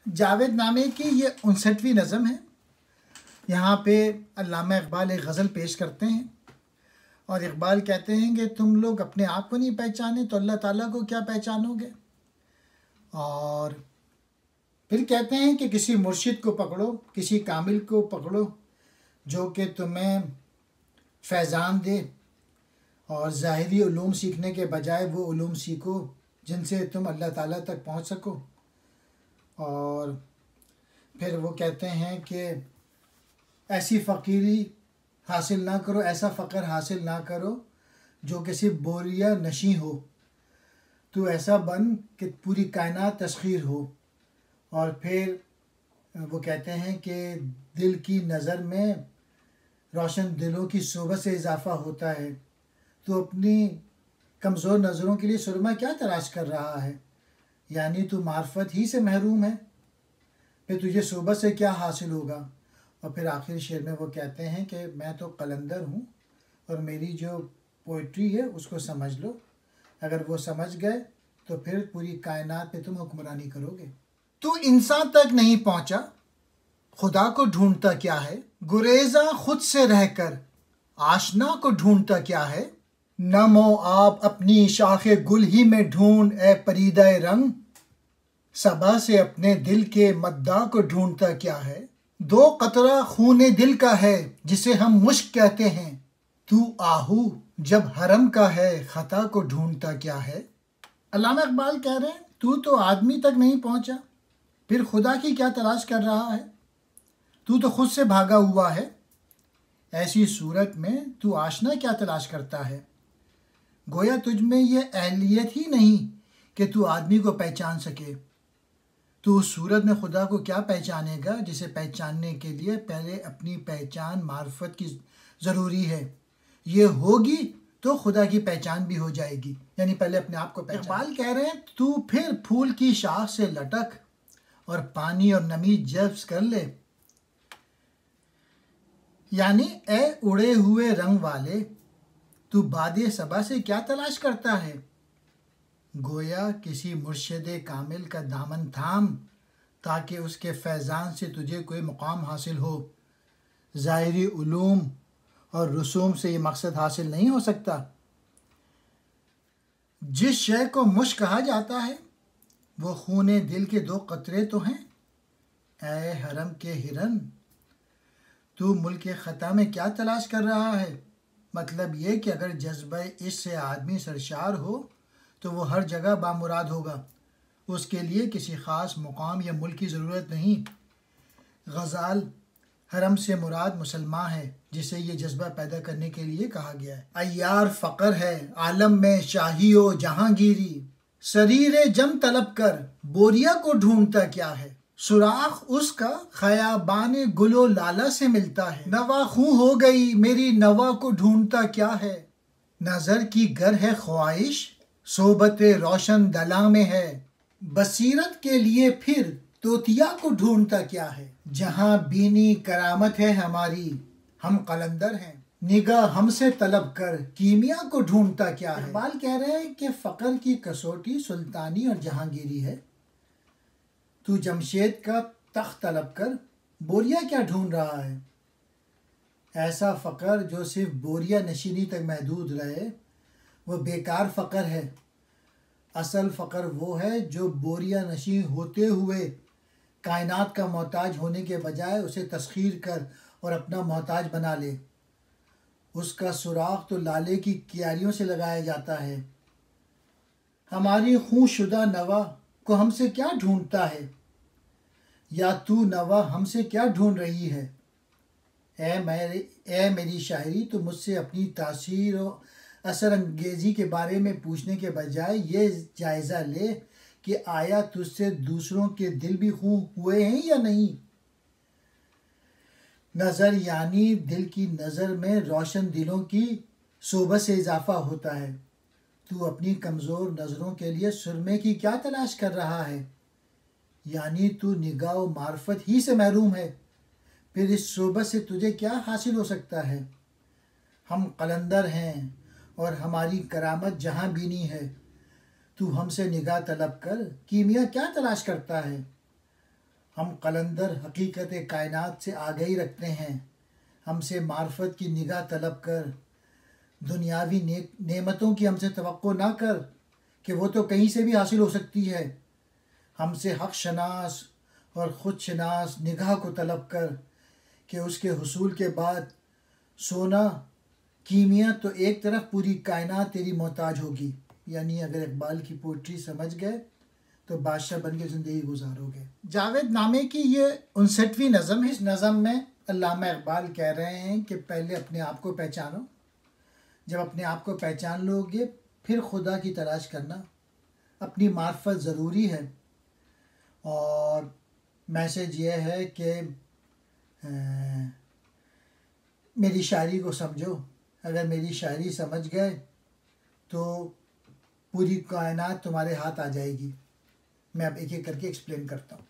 जावेद नामे की ये 59वीं नज़म है। यहाँ पे अल्लामा इकबाल एक गज़ल पेश करते हैं और इकबाल कहते हैं कि तुम लोग अपने आप को नहीं पहचाने तो अल्लाह ताला को क्या पहचानोगे। और फिर कहते हैं कि किसी मुर्शिद को पकड़ो, किसी कामिल को पकड़ो जो कि तुम्हें फैज़ान दे, और ज़ाहिरी उलूम सीखने के बजाय वो उलूम सीखो जिनसे तुम अल्लाह ताला तक पहुँच सको। और फिर वो कहते हैं कि ऐसी फ़कीरी हासिल ना करो, ऐसा फ़क्र हासिल ना करो जो कि सिर्फ बोरिया नशी हो। तो ऐसा बन कि पूरी कायनात तस्खीर हो। और फिर वो कहते हैं कि दिल की नज़र में रोशन दिलों की सोबत से इजाफ़ा होता है। तो अपनी कमज़ोर नज़रों के लिए सुरमा क्या तलाश कर रहा है, यानी तू मार्फत ही से महरूम है, फिर तुझे सोबत से क्या हासिल होगा। और फिर आखिरी शेर में वो कहते हैं कि मैं तो कलंदर हूँ और मेरी जो पोइट्री है उसको समझ लो, अगर वो समझ गए तो फिर पूरी कायनात पे तुम हुक्मरानी करोगे। तू इंसान तक नहीं पहुँचा, खुदा को ढूंढता क्या है, गुरेजा खुद से रहकर आशना को ढूंढता क्या है। नमो आप अपनी शाखे गुल ही में ढूंढ ए परीदाए रंग, सबा से अपने दिल के मद्दा को ढूंढता क्या है। दो कतरा खूने दिल का है जिसे हम मुश्क कहते हैं, तू आहू जब हरम का है खता को ढूंढता क्या है। अल्लामा इकबाल कह रहे हैं तू तो आदमी तक नहीं पहुंचा, फिर खुदा की क्या तलाश कर रहा है। तू तो खुद से भागा हुआ है, ऐसी सूरत में तू आशना क्या तलाश करता है। गोया तुझ में ये अहलियत ही नहीं कि तू आदमी को पहचान सके। तो उस सूरत में खुदा को क्या पहचानेगा जिसे पहचानने के लिए पहले अपनी पहचान मार्फत की ज़रूरी है। ये होगी तो खुदा की पहचान भी हो जाएगी, यानी पहले अपने आप को पहचान। इकबाल कह रहे हैं तू फिर फूल की शाख से लटक और पानी और नमी जब्स कर ले, यानी ए उड़े हुए रंग वाले तू बादे सबा से क्या तलाश करता है। गोया किसी मुर्शिदे कामिल का दामन थाम ताकि उसके फैज़ान से तुझे कोई मुकाम हासिल हो। ज़ाहिरी उलूम और रसूम से ये मकसद हासिल नहीं हो सकता। जिस शय को मुश्क कहा जाता है वो खूने दिल के दो कतरे तो हैं। ऐ हरम के हिरन, तू मुल्क ख़ता में क्या तलाश कर रहा है। मतलब ये कि अगर जज्बा इससे आदमी सरशार हो तो वो हर जगह बामुराद होगा, उसके लिए किसी ख़ास मुकाम या मुल्क की ज़रूरत नहीं। गज़ाल हरम से मुराद मुसलमान है जिसे ये जज्बा पैदा करने के लिए कहा गया है। अय्यार फ़क़र है आलम में शाही व जहांगीरी, शरीर जम तलब कर बोरिया को ढूंढता क्या है। सुराख उसका खयाबान गुलो लाला से मिलता है, नवा खूं हो गई मेरी नवा को ढूंढता क्या है। नज़र की गर है ख्वाहिश सोबत रोशन दला में है, बसीरत के लिए फिर तोतिया को ढूंढता क्या है। जहाँ बीनी करामत है हमारी हम कलंदर हैं, निगाह हमसे तलब कर कीमिया को ढूंढता क्या है। इकबाल कह रहे हैं कि फ़क़र की कसौटी सुल्तानी और जहांगीरी है। तू जमशेद का तख्त तलब कर बोरिया क्या ढूंढ रहा है। ऐसा फ़क़र जो सिर्फ बोरिया नशीनी तक महदूद रहे वो बेकार फ़क़र है। असल फ़क़र वो है जो बोरिया नशी होते हुए कायनात का मोहताज होने के बजाय उसे तस्खीर कर और अपना मोहताज बना ले। उसका सुराख तो लाले की क्यारियों से लगाया जाता है। हमारी खूंशुदा नवा को हमसे क्या ढूंढता है, या तू नवा हमसे क्या ढूंढ रही है। ए मेरी शायरी तो मुझसे अपनी तासीर और असर अंगेज़ी के बारे में पूछने के बजाय ये जायज़ा ले कि आया तुझसे दूसरों के दिल भी खूं हुए हैं या नहीं। नज़र यानी दिल की नज़र में रोशन दिलों की सोबत से इजाफ़ा होता है। तू अपनी कमज़ोर नज़रों के लिए सुरमे की क्या तलाश कर रहा है, यानी तू निगाह व मार्फत ही से महरूम है, फिर इस सोबत से तुझे क्या हासिल हो सकता है। हम कलंदर हैं और हमारी करामत जहाँ बीनी है, तू हमसे निगाह तलब कर कीमिया क्या तलाश करता है। हम कलंदर हकीकत कायनात से आगाही रखते हैं। हमसे मार्फत की निगाह तलब कर, दुनियावी नेमतों की हमसे तवक्को ना कर कि वो तो कहीं से भी हासिल हो सकती है। हमसे हक़ शनास और ख़ुद शनास निगाह को तलब कर कि उसके हुसूल के बाद सोना कीमिया तो एक तरफ, पूरी कायनात तेरी मोहताज होगी। यानी अगर इकबाल की पोइट्री समझ गए तो बादशाह बन के ज़िंदगी गुजारोगे। जावेद नामे की ये 59वीं नज़म है। इस नज़म में अल्लामा इकबाल कह रहे हैं कि पहले अपने आप को पहचानो, जब अपने आप को पहचान लोगे फिर खुदा की तलाश करना। अपनी मार्फत ज़रूरी है। और मैसेज ये है कि मेरी शायरी को समझो। अगर मेरी शायरी समझ गए तो पूरी कायनात तुम्हारे हाथ आ जाएगी। मैं अब एक एक करके एक्सप्लेन करता हूँ।